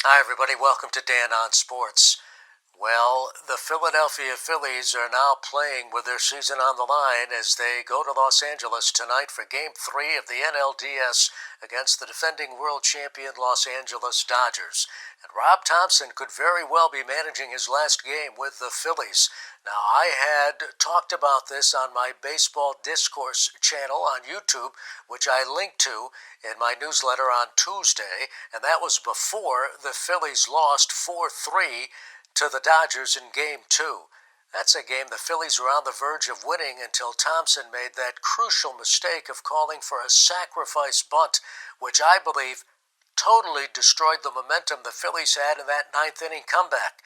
Hi, everybody. Welcome to Dan on Sports. Well, the Philadelphia Phillies are now playing with their season on the line as they go to Los Angeles tonight for Game 3 of the NLDS against the defending world champion Los Angeles Dodgers. And Rob Thomson could very well be managing his last game with the Phillies. Now, I had talked about this on my Baseball Discourse channel on YouTube, which I linked to in my newsletter on Tuesday, and that was before the Phillies lost 4-3 to the Dodgers in Game 2. That's a game the Phillies were on the verge of winning until Thomson made that crucial mistake of calling for a sacrifice bunt, which I believe totally destroyed the momentum the Phillies had in that ninth inning comeback.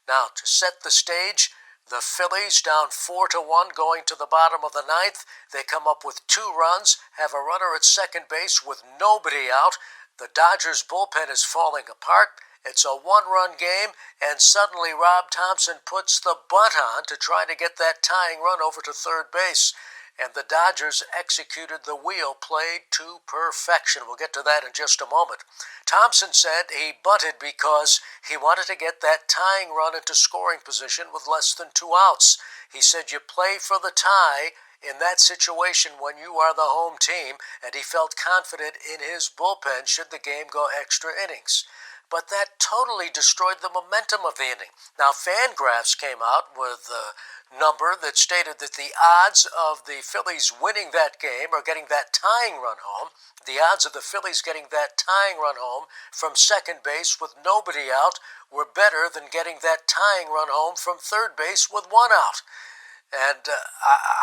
Now, to set the stage, the Phillies down 4-1 going to the bottom of the ninth. They come up with 2 runs, have a runner at second base with nobody out. The Dodgers bullpen is falling apart. It's a 1-run game, and suddenly Rob Thomson puts the bunt on to try to get that tying run over to third base. And the Dodgers executed the wheel play to perfection. We'll get to that in just a moment. Thomson said he bunted because he wanted to get that tying run into scoring position with less than 2 outs. He said you play for the tie in that situation when you are the home team, and he felt confident in his bullpen should the game go extra innings. But that totally destroyed the momentum of the inning. Now, Fangraphs came out with a number that stated that the odds of the Phillies winning that game or getting that tying run home, the odds of the Phillies getting that tying run home from second base with nobody out were better than getting that tying run home from third base with 1 out. And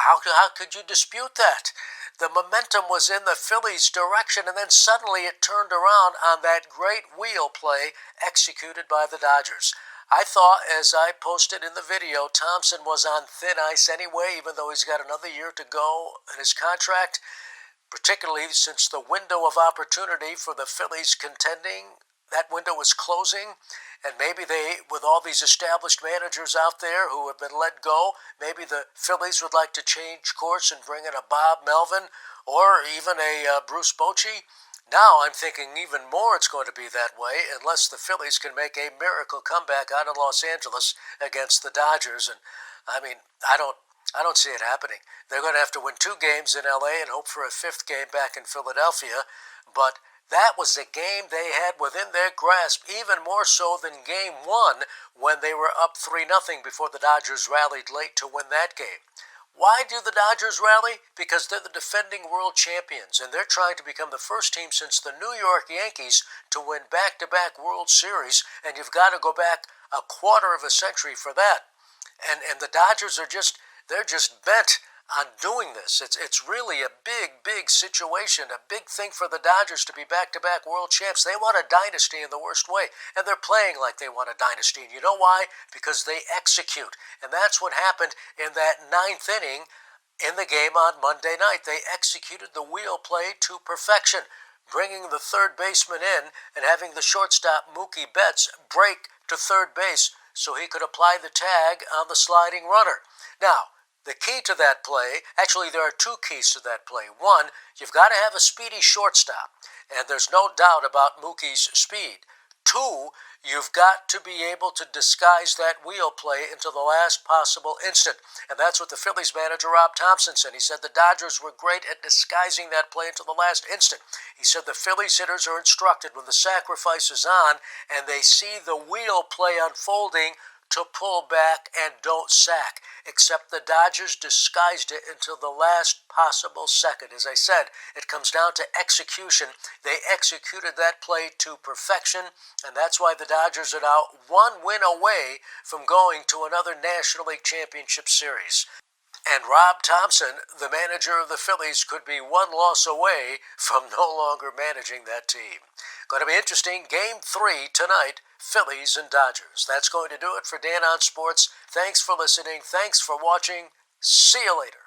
how could you dispute that? The momentum was in the Phillies' direction, and then suddenly it turned around on that great wheel play executed by the Dodgers. I thought, as I posted in the video, Thomson was on thin ice anyway, even though he's got another year to go in his contract, particularly since the window of opportunity for the Phillies contending, that window was closing. And maybe they, with all these established managers out there who have been let go, maybe the Phillies would like to change course and bring in a Bob Melvin or even a Bruce Bochy. Now I'm thinking even more it's going to be that way unless the Phillies can make a miracle comeback out in Los Angeles against the Dodgers. And I mean, I don't see it happening. They're going to have to win 2 games in LA and hope for a 5th game back in Philadelphia. But that was a game they had within their grasp, even more so than Game 1 when they were up 3-0 before the Dodgers rallied late to win that game. Why do the Dodgers rally? Because they're the defending world champions, and they're trying to become the first team since the New York Yankees to win back-to-back World Series, and you've got to go back a quarter of a century for that. And the Dodgers are they're just bent on doing this. It's really a big situation, a big thing for the Dodgers to be back-to-back world champs. They want a dynasty in the worst way, and they're playing like they want a dynasty. And you know why? Because they execute, and that's what happened in that 9th inning in the game on Monday night. They executed the wheel play to perfection, bringing the third baseman in and having the shortstop Mookie Betts break to third base so he could apply the tag on the sliding runner. Now, the key to that play, actually there are 2 keys to that play. 1, you've got to have a speedy shortstop, and there's no doubt about Mookie's speed. 2, you've got to be able to disguise that wheel play into the last possible instant, and that's what the Phillies manager Rob Thomson said. He said the Dodgers were great at disguising that play into the last instant. He said the Phillies hitters are instructed when the sacrifice is on and they see the wheel play unfolding to pull back and don't sack, except the Dodgers disguised it until the last possible second. As I said, it comes down to execution. They executed that play to perfection, and that's why the Dodgers are now 1 win away from going to another National League Championship Series. And Rob Thomson, the manager of the Phillies, could be 1 loss away from no longer managing that team. Going to be interesting. Game 3 tonight, Phillies and Dodgers. That's going to do it for Dan on Sports. Thanks for listening. Thanks for watching. See you later.